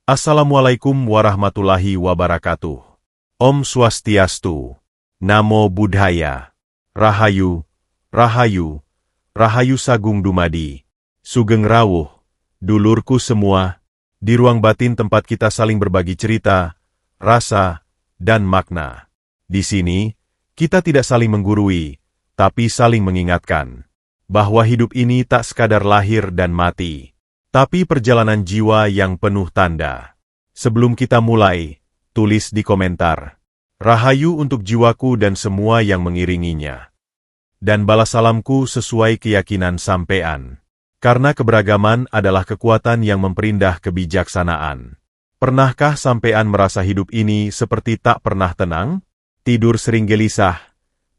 Assalamualaikum warahmatullahi wabarakatuh. Om Swastiastu. Namo Buddhaya. Rahayu, Rahayu, Rahayu Sagung Dumadi. Sugeng Rawuh, dulurku semua, di ruang batin tempat kita saling berbagi cerita, rasa, dan makna. Di sini, kita tidak saling menggurui, tapi saling mengingatkan bahwa hidup ini tak sekadar lahir dan mati, tapi perjalanan jiwa yang penuh tanda. Sebelum kita mulai, tulis di komentar, Rahayu untuk jiwaku dan semua yang mengiringinya. Dan balas salamku sesuai keyakinan sampean. Karena keberagaman adalah kekuatan yang memperindah kebijaksanaan. Pernahkah sampean merasa hidup ini seperti tak pernah tenang? Tidur sering gelisah,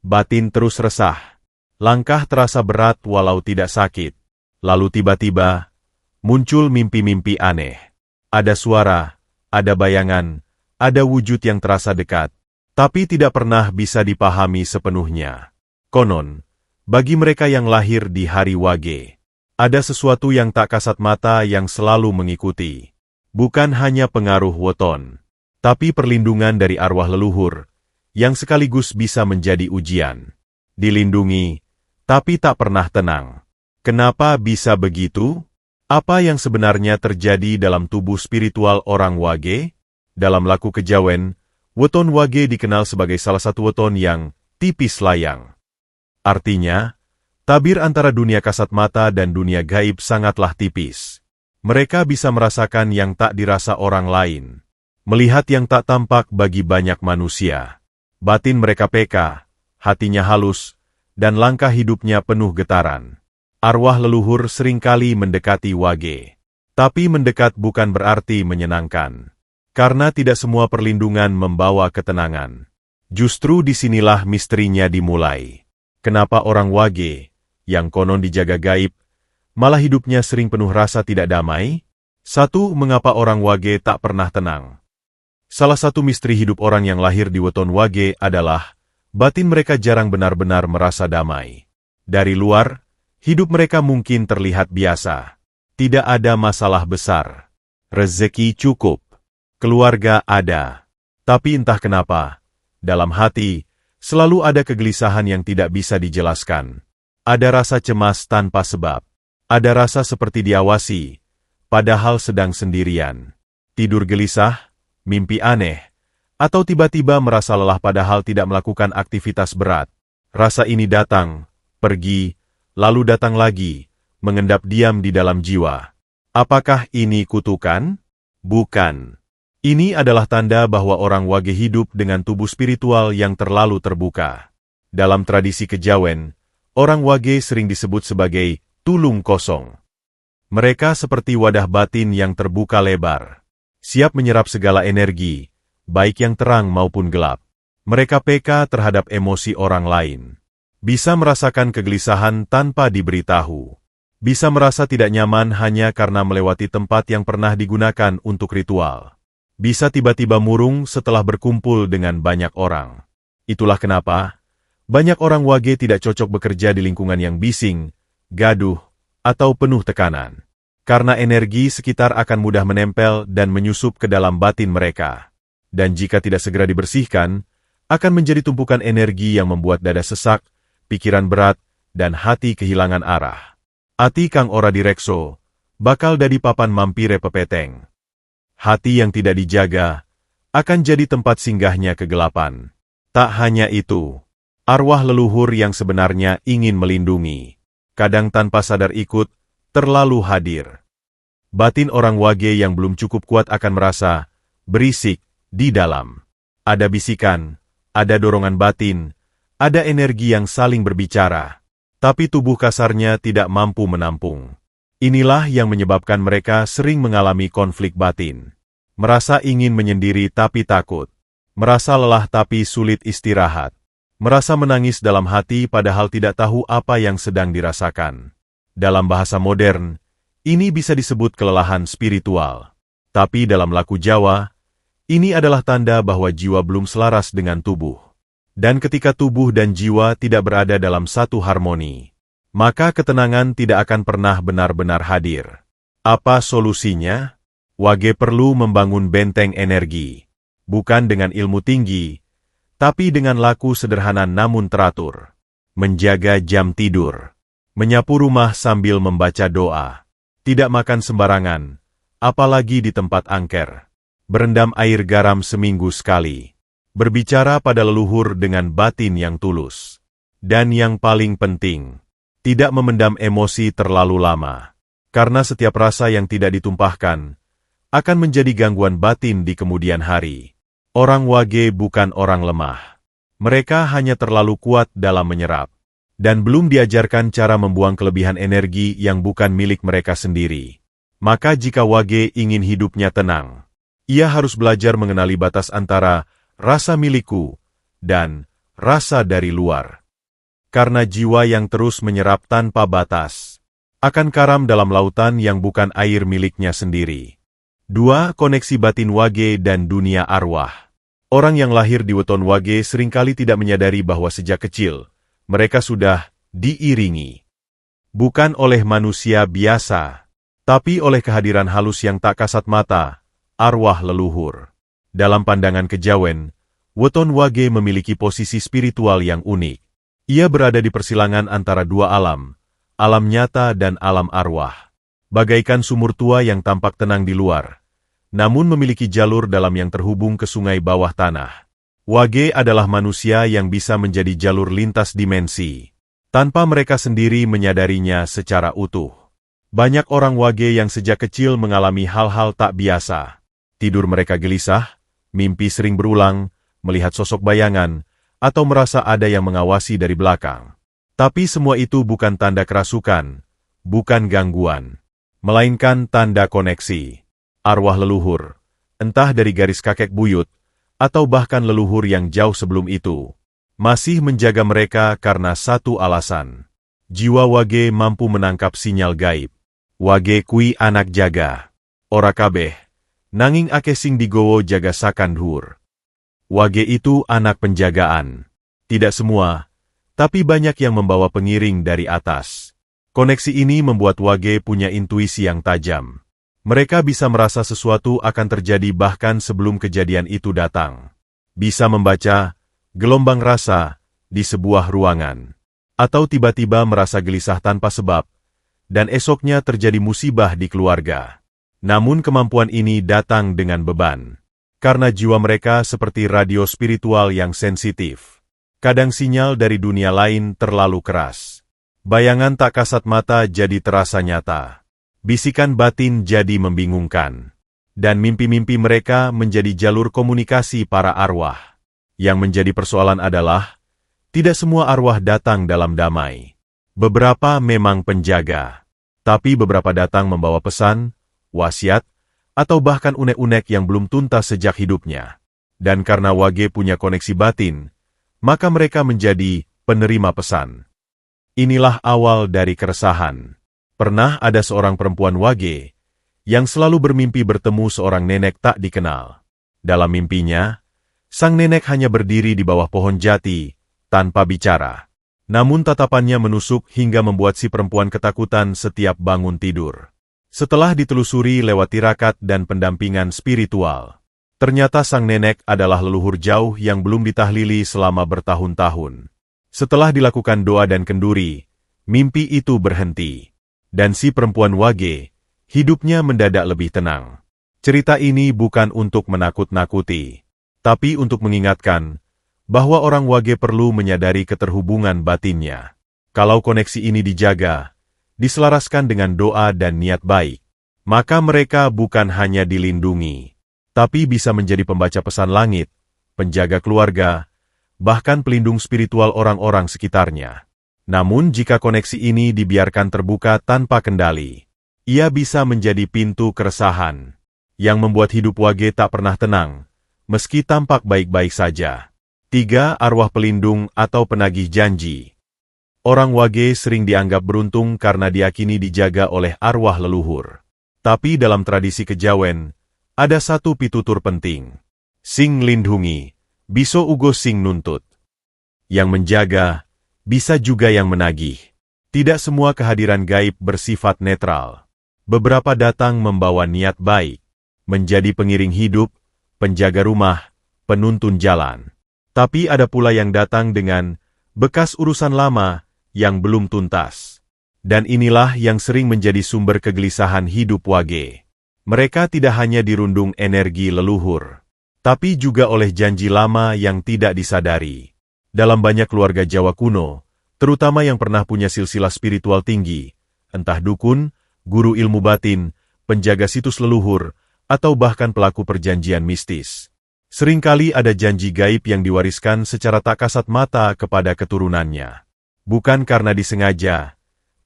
batin terus resah, langkah terasa berat walau tidak sakit. Lalu tiba-tiba, muncul mimpi-mimpi aneh. Ada suara, ada bayangan, ada wujud yang terasa dekat, tapi tidak pernah bisa dipahami sepenuhnya. Konon, bagi mereka yang lahir di hari Wage, ada sesuatu yang tak kasat mata yang selalu mengikuti. Bukan hanya pengaruh weton, tapi perlindungan dari arwah leluhur, yang sekaligus bisa menjadi ujian. Dilindungi, tapi tak pernah tenang. Kenapa bisa begitu? Apa yang sebenarnya terjadi dalam tubuh spiritual orang Wage? Dalam laku kejawen, weton Wage dikenal sebagai salah satu weton yang tipis layang. Artinya, tabir antara dunia kasat mata dan dunia gaib sangatlah tipis. Mereka bisa merasakan yang tak dirasa orang lain, melihat yang tak tampak bagi banyak manusia. Batin mereka peka, hatinya halus, dan langkah hidupnya penuh getaran. Arwah leluhur seringkali mendekati Wage. Tapi mendekat bukan berarti menyenangkan. Karena tidak semua perlindungan membawa ketenangan. Justru disinilah misterinya dimulai. Kenapa orang Wage, yang konon dijaga gaib, malah hidupnya sering penuh rasa tidak damai? 1. Mengapa orang Wage tak pernah tenang? Salah satu misteri hidup orang yang lahir di weton Wage adalah batin mereka jarang benar-benar merasa damai. Dari luar, hidup mereka mungkin terlihat biasa. Tidak ada masalah besar. Rezeki cukup. Keluarga ada. Tapi entah kenapa, dalam hati, selalu ada kegelisahan yang tidak bisa dijelaskan. Ada rasa cemas tanpa sebab. Ada rasa seperti diawasi, padahal sedang sendirian. Tidur gelisah, mimpi aneh, atau tiba-tiba merasa lelah padahal tidak melakukan aktivitas berat. Rasa ini datang, pergi, lalu datang lagi, mengendap diam di dalam jiwa. Apakah ini kutukan? Bukan. Ini adalah tanda bahwa orang Wage hidup dengan tubuh spiritual yang terlalu terbuka. Dalam tradisi kejawen, orang Wage sering disebut sebagai tulung kosong. Mereka seperti wadah batin yang terbuka lebar, siap menyerap segala energi, baik yang terang maupun gelap. Mereka peka terhadap emosi orang lain. Bisa merasakan kegelisahan tanpa diberitahu. Bisa merasa tidak nyaman hanya karena melewati tempat yang pernah digunakan untuk ritual. Bisa tiba-tiba murung setelah berkumpul dengan banyak orang. Itulah kenapa banyak orang Wage tidak cocok bekerja di lingkungan yang bising, gaduh, atau penuh tekanan. Karena energi sekitar akan mudah menempel dan menyusup ke dalam batin mereka. Dan jika tidak segera dibersihkan, akan menjadi tumpukan energi yang membuat dada sesak, pikiran berat, dan hati kehilangan arah. Ati kang ora direkso, bakal dadi papan mampire pepeteng. Hati yang tidak dijaga, akan jadi tempat singgahnya kegelapan. Tak hanya itu, arwah leluhur yang sebenarnya ingin melindungi, kadang tanpa sadar ikut, terlalu hadir. Batin orang Wage yang belum cukup kuat akan merasa berisik di dalam. Ada bisikan, ada dorongan batin, ada energi yang saling berbicara, tapi tubuh kasarnya tidak mampu menampung. Inilah yang menyebabkan mereka sering mengalami konflik batin. Merasa ingin menyendiri tapi takut. Merasa lelah tapi sulit istirahat. Merasa menangis dalam hati padahal tidak tahu apa yang sedang dirasakan. Dalam bahasa modern, ini bisa disebut kelelahan spiritual. Tapi dalam laku Jawa, ini adalah tanda bahwa jiwa belum selaras dengan tubuh. Dan ketika tubuh dan jiwa tidak berada dalam satu harmoni, maka ketenangan tidak akan pernah benar-benar hadir. Apa solusinya? Wage perlu membangun benteng energi, bukan dengan ilmu tinggi, tapi dengan laku sederhana namun teratur. Menjaga jam tidur, menyapu rumah sambil membaca doa, tidak makan sembarangan, apalagi di tempat angker, berendam air garam seminggu sekali, berbicara pada leluhur dengan batin yang tulus. Dan yang paling penting, tidak memendam emosi terlalu lama, karena setiap rasa yang tidak ditumpahkan akan menjadi gangguan batin di kemudian hari. Orang Wage bukan orang lemah. Mereka hanya terlalu kuat dalam menyerap, dan belum diajarkan cara membuang kelebihan energi yang bukan milik mereka sendiri. Maka jika Wage ingin hidupnya tenang, ia harus belajar mengenali batas antara rasa milikku dan rasa dari luar. Karena jiwa yang terus menyerap tanpa batas akan karam dalam lautan yang bukan air miliknya sendiri. 2. Koneksi batin Wage dan dunia arwah. Orang yang lahir di weton Wage seringkali tidak menyadari bahwa sejak kecil, mereka sudah diiringi. Bukan oleh manusia biasa, tapi oleh kehadiran halus yang tak kasat mata, arwah leluhur. Dalam pandangan kejawen, weton Wage memiliki posisi spiritual yang unik. Ia berada di persilangan antara dua alam nyata dan alam arwah. Bagaikan sumur tua yang tampak tenang di luar, namun memiliki jalur dalam yang terhubung ke sungai bawah tanah. Wage adalah manusia yang bisa menjadi jalur lintas dimensi, tanpa mereka sendiri menyadarinya secara utuh. Banyak orang Wage yang sejak kecil mengalami hal-hal tak biasa. Tidur mereka gelisah, mimpi sering berulang, melihat sosok bayangan, atau merasa ada yang mengawasi dari belakang. Tapi semua itu bukan tanda kerasukan, bukan gangguan, melainkan tanda koneksi. Arwah leluhur, entah dari garis kakek buyut, atau bahkan leluhur yang jauh sebelum itu, masih menjaga mereka karena satu alasan. Jiwa Wage mampu menangkap sinyal gaib. Wage kui anak jaga. Ora kabeh, nanging ake sing digowo jaga sakan dhuwur. Wage itu anak penjagaan. Tidak semua, tapi banyak yang membawa pengiring dari atas. Koneksi ini membuat Wage punya intuisi yang tajam. Mereka bisa merasa sesuatu akan terjadi bahkan sebelum kejadian itu datang. Bisa membaca gelombang rasa di sebuah ruangan. Atau tiba-tiba merasa gelisah tanpa sebab, dan esoknya terjadi musibah di keluarga. Namun kemampuan ini datang dengan beban. Karena jiwa mereka seperti radio spiritual yang sensitif. Kadang sinyal dari dunia lain terlalu keras. Bayangan tak kasat mata jadi terasa nyata. Bisikan batin jadi membingungkan. Dan mimpi-mimpi mereka menjadi jalur komunikasi para arwah. Yang menjadi persoalan adalah, tidak semua arwah datang dalam damai. Beberapa memang penjaga. Tapi beberapa datang membawa pesan, wasiat, atau bahkan unek-unek yang belum tuntas sejak hidupnya. Dan karena Wage punya koneksi batin, maka mereka menjadi penerima pesan. Inilah awal dari keresahan. Pernah ada seorang perempuan Wage yang selalu bermimpi bertemu seorang nenek tak dikenal. Dalam mimpinya, sang nenek hanya berdiri di bawah pohon jati, tanpa bicara. Namun tatapannya menusuk hingga membuat si perempuan ketakutan setiap bangun tidur. Setelah ditelusuri lewat tirakat dan pendampingan spiritual, ternyata sang nenek adalah leluhur jauh yang belum ditahlili selama bertahun-tahun. Setelah dilakukan doa dan kenduri, mimpi itu berhenti. Dan si perempuan Wage, hidupnya mendadak lebih tenang. Cerita ini bukan untuk menakut-nakuti, tapi untuk mengingatkan bahwa orang Wage perlu menyadari keterhubungan batinnya. Kalau koneksi ini dijaga, diselaraskan dengan doa dan niat baik, maka mereka bukan hanya dilindungi, tapi bisa menjadi pembaca pesan langit, penjaga keluarga, bahkan pelindung spiritual orang-orang sekitarnya. Namun jika koneksi ini dibiarkan terbuka tanpa kendali, ia bisa menjadi pintu keresahan, yang membuat hidup Wage tak pernah tenang, meski tampak baik-baik saja. 3. Arwah pelindung atau penagih janji. Orang Wage sering dianggap beruntung karena diyakini dijaga oleh arwah leluhur. Tapi dalam tradisi kejawen, ada satu pitutur penting. Sing lindungi, biso ugo sing nuntut. Yang menjaga, bisa juga yang menagih. Tidak semua kehadiran gaib bersifat netral. Beberapa datang membawa niat baik, menjadi pengiring hidup, penjaga rumah, penuntun jalan. Tapi ada pula yang datang dengan bekas urusan lama yang belum tuntas. Dan inilah yang sering menjadi sumber kegelisahan hidup Wage. Mereka tidak hanya dirundung energi leluhur, tapi juga oleh janji lama yang tidak disadari. Dalam banyak keluarga Jawa kuno, terutama yang pernah punya silsilah spiritual tinggi, entah dukun, guru ilmu batin, penjaga situs leluhur, atau bahkan pelaku perjanjian mistis. Seringkali ada janji gaib yang diwariskan secara tak kasat mata kepada keturunannya. Bukan karena disengaja,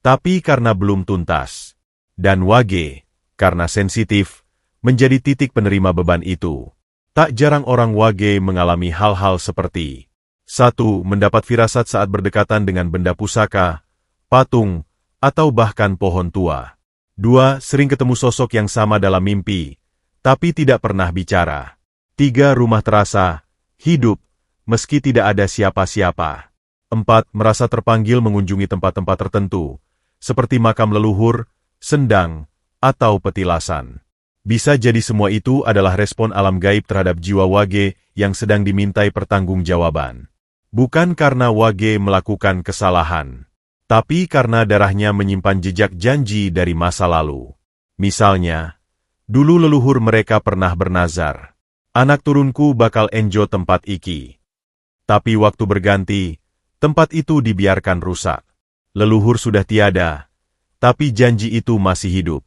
tapi karena belum tuntas. Dan Wage, karena sensitif, menjadi titik penerima beban itu. Tak jarang orang Wage mengalami hal-hal seperti 1. Mendapat firasat saat berdekatan dengan benda pusaka, patung, atau bahkan pohon tua. 2. Sering ketemu sosok yang sama dalam mimpi, tapi tidak pernah bicara. 3. Rumah terasa hidup, meski tidak ada siapa-siapa. 4. Merasa terpanggil mengunjungi tempat-tempat tertentu, seperti makam leluhur, sendang, atau petilasan. Bisa jadi semua itu adalah respon alam gaib terhadap jiwa Wage yang sedang dimintai pertanggungjawaban. Bukan karena Wage melakukan kesalahan, tapi karena darahnya menyimpan jejak janji dari masa lalu. Misalnya, dulu leluhur mereka pernah bernazar, anak turunku bakal enjo tempat iki. Tapi waktu berganti, tempat itu dibiarkan rusak. Leluhur sudah tiada, tapi janji itu masih hidup.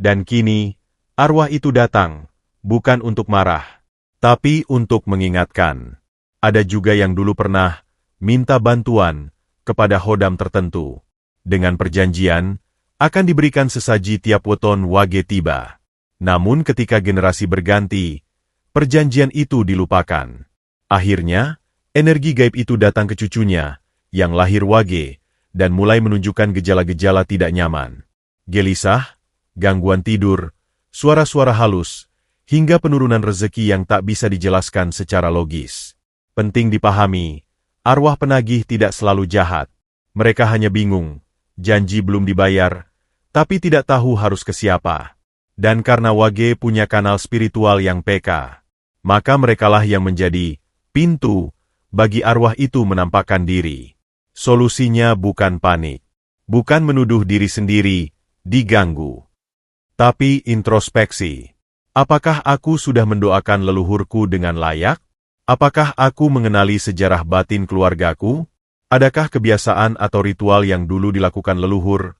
Dan kini, arwah itu datang, bukan untuk marah, tapi untuk mengingatkan. Ada juga yang dulu pernah minta bantuan kepada hodam tertentu. Dengan perjanjian, akan diberikan sesaji tiap weton Wage tiba. Namun ketika generasi berganti, perjanjian itu dilupakan. Akhirnya, energi gaib itu datang ke cucunya, yang lahir Wage, dan mulai menunjukkan gejala-gejala tidak nyaman. Gelisah, gangguan tidur, suara-suara halus, hingga penurunan rezeki yang tak bisa dijelaskan secara logis. Penting dipahami, arwah penagih tidak selalu jahat. Mereka hanya bingung, janji belum dibayar, tapi tidak tahu harus ke siapa. Dan karena Wage punya kanal spiritual yang peka, maka merekalah yang menjadi pintu bagi arwah itu menampakkan diri. Solusinya bukan panik, bukan menuduh diri sendiri diganggu, tapi introspeksi. Apakah aku sudah mendoakan leluhurku dengan layak? Apakah aku mengenali sejarah batin keluargaku? Adakah kebiasaan atau ritual yang dulu dilakukan leluhur,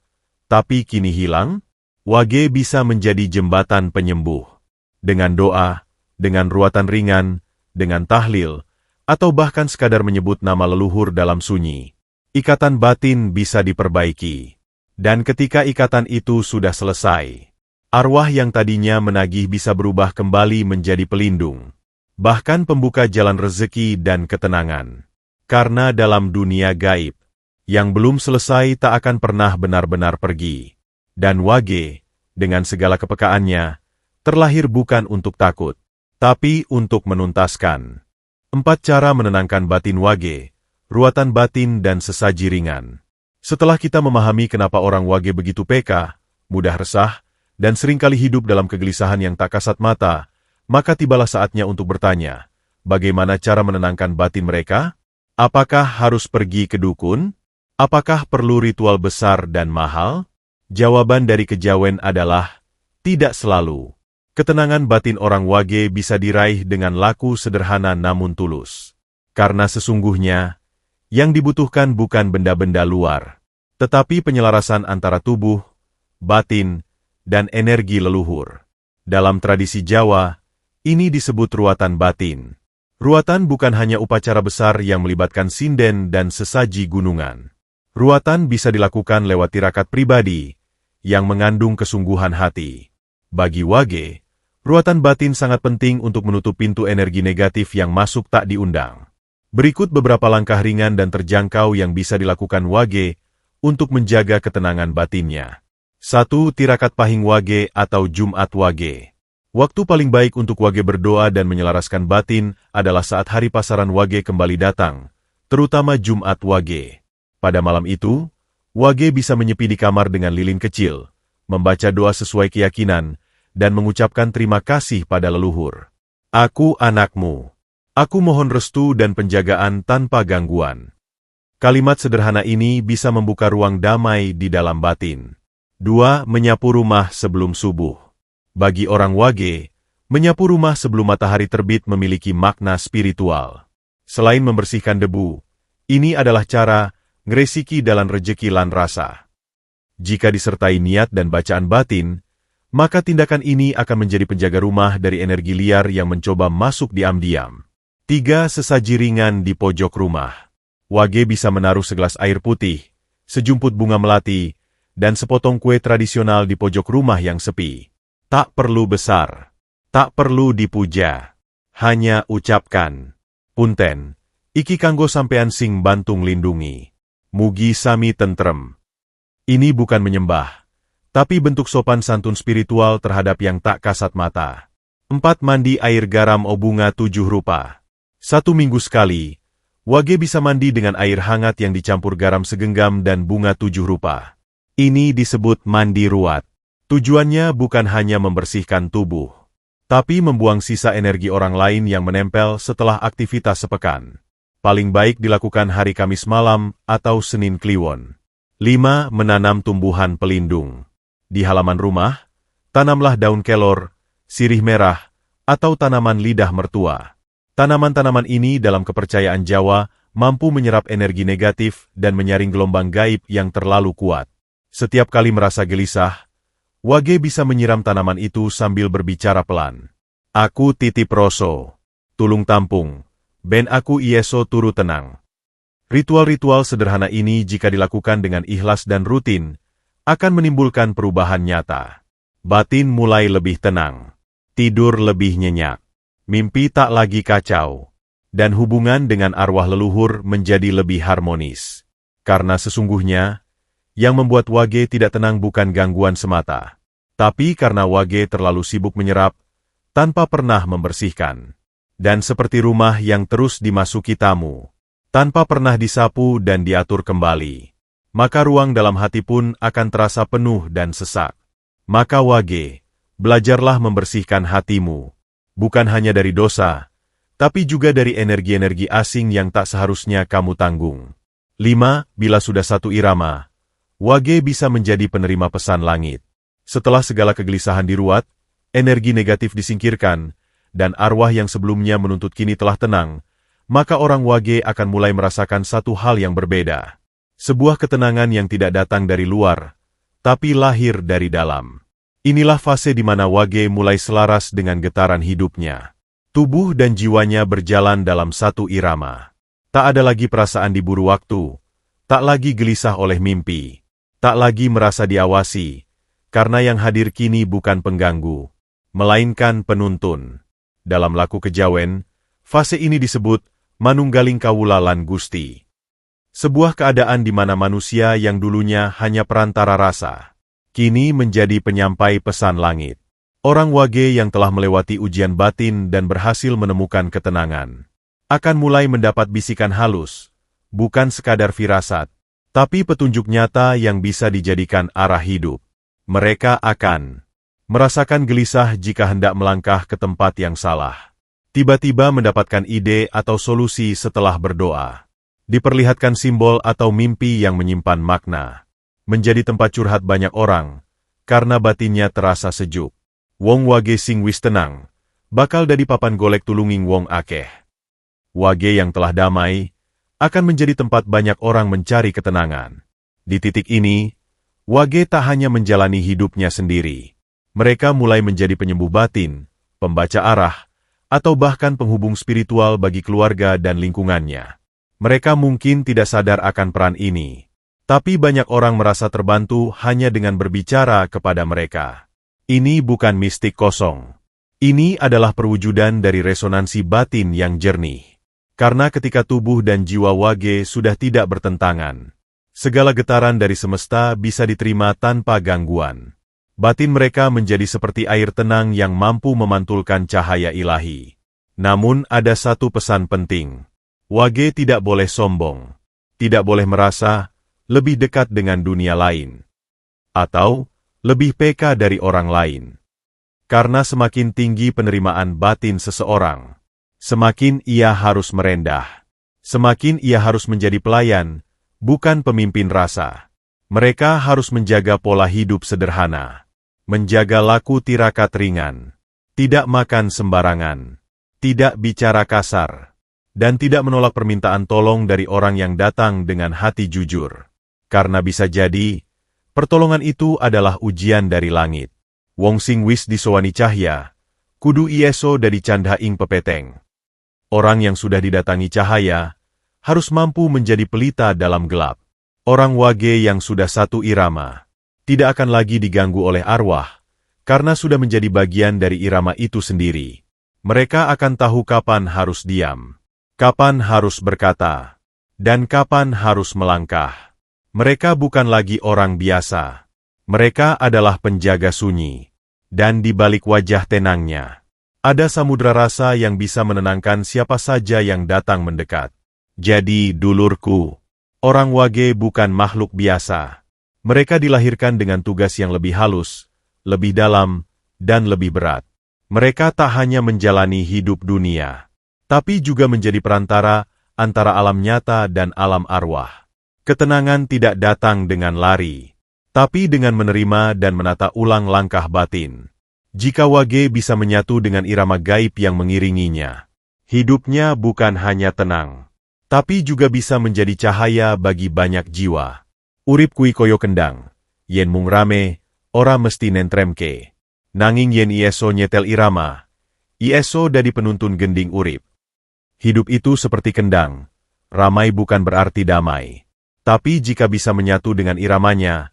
tapi kini hilang? Wage bisa menjadi jembatan penyembuh. Dengan doa, dengan ruatan ringan, dengan tahlil, atau bahkan sekadar menyebut nama leluhur dalam sunyi. Ikatan batin bisa diperbaiki. Dan ketika ikatan itu sudah selesai, arwah yang tadinya menagih bisa berubah kembali menjadi pelindung, bahkan pembuka jalan rezeki dan ketenangan. Karena dalam dunia gaib, yang belum selesai tak akan pernah benar-benar pergi. Dan Wage, dengan segala kepekaannya, terlahir bukan untuk takut, tapi untuk menuntaskan. 4 cara menenangkan batin Wage, ruatan batin dan sesaji ringan. Setelah kita memahami kenapa orang Wage begitu peka, mudah resah, dan seringkali hidup dalam kegelisahan yang tak kasat mata, maka tibalah saatnya untuk bertanya, bagaimana cara menenangkan batin mereka? Apakah harus pergi ke dukun? Apakah perlu ritual besar dan mahal? Jawaban dari kejawen adalah, tidak selalu. Ketenangan batin orang Wage bisa diraih dengan laku sederhana namun tulus. Karena sesungguhnya, yang dibutuhkan bukan benda-benda luar, tetapi penyelarasan antara tubuh, batin, dan energi leluhur. Dalam tradisi Jawa, ini disebut ruatan batin. Ruatan bukan hanya upacara besar yang melibatkan sinden dan sesaji gunungan. Ruatan bisa dilakukan lewat tirakat pribadi, yang mengandung kesungguhan hati. Bagi Wage, ruatan batin sangat penting untuk menutup pintu energi negatif yang masuk tak diundang. Berikut beberapa langkah ringan dan terjangkau yang bisa dilakukan Wage untuk menjaga ketenangan batinnya. 1. Tirakat Pahing Wage atau Jumat Wage. Waktu paling baik untuk Wage berdoa dan menyelaraskan batin adalah saat hari pasaran Wage kembali datang, terutama Jumat Wage. Pada malam itu, Wage bisa menyepi di kamar dengan lilin kecil, membaca doa sesuai keyakinan, dan mengucapkan terima kasih pada leluhur. Aku anakmu. Aku mohon restu dan penjagaan tanpa gangguan. Kalimat sederhana ini bisa membuka ruang damai di dalam batin. 2. Menyapu rumah sebelum subuh. Bagi orang Wage, menyapu rumah sebelum matahari terbit memiliki makna spiritual. Selain membersihkan debu, ini adalah cara ngresiki dalam rejeki lan rasa. Jika disertai niat dan bacaan batin, maka tindakan ini akan menjadi penjaga rumah dari energi liar yang mencoba masuk diam-diam. 3. Sesaji ringan di pojok rumah. Wage bisa menaruh segelas air putih, sejumput bunga melati, dan sepotong kue tradisional di pojok rumah yang sepi. Tak perlu besar, tak perlu dipuja, hanya ucapkan, "Punten, iki kanggo sampean sing bantung lindungi. Mugi sami tentrem." Ini bukan menyembah, tapi bentuk sopan santun spiritual terhadap yang tak kasat mata. 4. Mandi air garam o bunga 7 rupa. 1 minggu sekali, Wage bisa mandi dengan air hangat yang dicampur garam segenggam dan bunga 7 rupa. Ini disebut mandi ruat. Tujuannya bukan hanya membersihkan tubuh, tapi membuang sisa energi orang lain yang menempel setelah aktivitas sepekan. Paling baik dilakukan hari Kamis malam atau Senin Kliwon. 5. Menanam tumbuhan pelindung. Di halaman rumah, tanamlah daun kelor, sirih merah, atau tanaman lidah mertua. Tanaman-tanaman ini dalam kepercayaan Jawa mampu menyerap energi negatif dan menyaring gelombang gaib yang terlalu kuat. Setiap kali merasa gelisah, Wage bisa menyiram tanaman itu sambil berbicara pelan. Aku titip roso, tulung tampung, ben aku ieso turu tenang. Ritual-ritual sederhana ini jika dilakukan dengan ikhlas dan rutin, akan menimbulkan perubahan nyata. Batin mulai lebih tenang, tidur lebih nyenyak, mimpi tak lagi kacau, dan hubungan dengan arwah leluhur menjadi lebih harmonis. Karena sesungguhnya, yang membuat Wage tidak tenang bukan gangguan semata, tapi karena Wage terlalu sibuk menyerap, tanpa pernah membersihkan. Dan seperti rumah yang terus dimasuki tamu, tanpa pernah disapu dan diatur kembali, maka ruang dalam hati pun akan terasa penuh dan sesak. Maka Wage, belajarlah membersihkan hatimu, bukan hanya dari dosa, tapi juga dari energi-energi asing yang tak seharusnya kamu tanggung. 5. Bila sudah satu irama, Wage bisa menjadi penerima pesan langit. Setelah segala kegelisahan diruat, energi negatif disingkirkan, dan arwah yang sebelumnya menuntut kini telah tenang, maka orang Wage akan mulai merasakan satu hal yang berbeda. Sebuah ketenangan yang tidak datang dari luar, tapi lahir dari dalam. Inilah fase di mana Wage mulai selaras dengan getaran hidupnya. Tubuh dan jiwanya berjalan dalam satu irama. Tak ada lagi perasaan diburu waktu, tak lagi gelisah oleh mimpi, tak lagi merasa diawasi, karena yang hadir kini bukan pengganggu, melainkan penuntun. Dalam laku kejawen, fase ini disebut manunggaling kawula lan Gusti. Sebuah keadaan di mana manusia yang dulunya hanya perantara rasa, kini menjadi penyampai pesan langit. Orang Wage yang telah melewati ujian batin dan berhasil menemukan ketenangan, akan mulai mendapat bisikan halus, bukan sekadar firasat, tapi petunjuk nyata yang bisa dijadikan arah hidup. Mereka akan merasakan gelisah jika hendak melangkah ke tempat yang salah. Tiba-tiba mendapatkan ide atau solusi setelah berdoa. Diperlihatkan simbol atau mimpi yang menyimpan makna. Menjadi tempat curhat banyak orang, karena batinnya terasa sejuk. Wong Wage sing wis tenang, bakal dadi papan golek tulunging wong akeh. Wage yang telah damai, akan menjadi tempat banyak orang mencari ketenangan. Di titik ini, Wage tak hanya menjalani hidupnya sendiri. Mereka mulai menjadi penyembuh batin, pembaca arah, atau bahkan penghubung spiritual bagi keluarga dan lingkungannya. Mereka mungkin tidak sadar akan peran ini, tapi banyak orang merasa terbantu hanya dengan berbicara kepada mereka. Ini bukan mistik kosong. Ini adalah perwujudan dari resonansi batin yang jernih. Karena ketika tubuh dan jiwa Wage sudah tidak bertentangan, segala getaran dari semesta bisa diterima tanpa gangguan. Batin mereka menjadi seperti air tenang yang mampu memantulkan cahaya ilahi. Namun ada satu pesan penting. Wage tidak boleh sombong. Tidak boleh merasa lebih dekat dengan dunia lain. Atau lebih peka dari orang lain. Karena semakin tinggi penerimaan batin seseorang, semakin ia harus merendah. Semakin ia harus menjadi pelayan, bukan pemimpin rasa. Mereka harus menjaga pola hidup sederhana, menjaga laku tirakat ringan, tidak makan sembarangan, tidak bicara kasar, dan tidak menolak permintaan tolong dari orang yang datang dengan hati jujur. Karena bisa jadi, pertolongan itu adalah ujian dari langit. Wong sing wis disowani cahya, kudu ieso dari candha ing pepeteng. Orang yang sudah didatangi cahaya, harus mampu menjadi pelita dalam gelap. Orang wage yang sudah satu irama, tidak akan lagi diganggu oleh arwah, karena sudah menjadi bagian dari irama itu sendiri. Mereka akan tahu kapan harus diam, kapan harus berkata, dan kapan harus melangkah. Mereka bukan lagi orang biasa. Mereka adalah penjaga sunyi. Dan di balik wajah tenangnya, ada samudra rasa yang bisa menenangkan siapa saja yang datang mendekat. Jadi, dulurku, orang wage bukan makhluk biasa. Mereka dilahirkan dengan tugas yang lebih halus, lebih dalam, dan lebih berat. Mereka tak hanya menjalani hidup dunia, tapi juga menjadi perantara antara alam nyata dan alam arwah. Ketenangan tidak datang dengan lari, tapi dengan menerima dan menata ulang langkah batin. Jika wage bisa menyatu dengan irama gaib yang mengiringinya, hidupnya bukan hanya tenang, tapi juga bisa menjadi cahaya bagi banyak jiwa. Urip kui koyo kendang, yen mung rame, ora mesti nentremke. Nanging yen ieso nyetel irama, ieso dadi penuntun gending urip. Hidup itu seperti kendang, ramai bukan berarti damai. Tapi jika bisa menyatu dengan iramanya,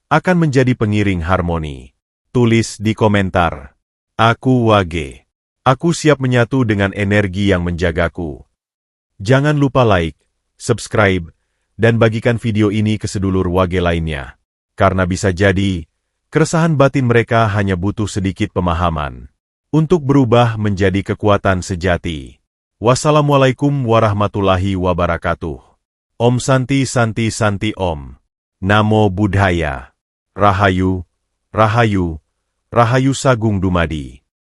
akan menjadi pengiring harmoni. Tulis di komentar, aku wage. Aku siap menyatu dengan energi yang menjagaku. Jangan lupa like, subscribe, dan bagikan video ini ke sedulur wage lainnya. Karena bisa jadi, keresahan batin mereka hanya butuh sedikit pemahaman untuk berubah menjadi kekuatan sejati. Wassalamualaikum warahmatullahi wabarakatuh. Om Santi Santi Santi Om. Namo Buddhaya. Rahayu, Rahayu, Rahayu Sagung Dumadi.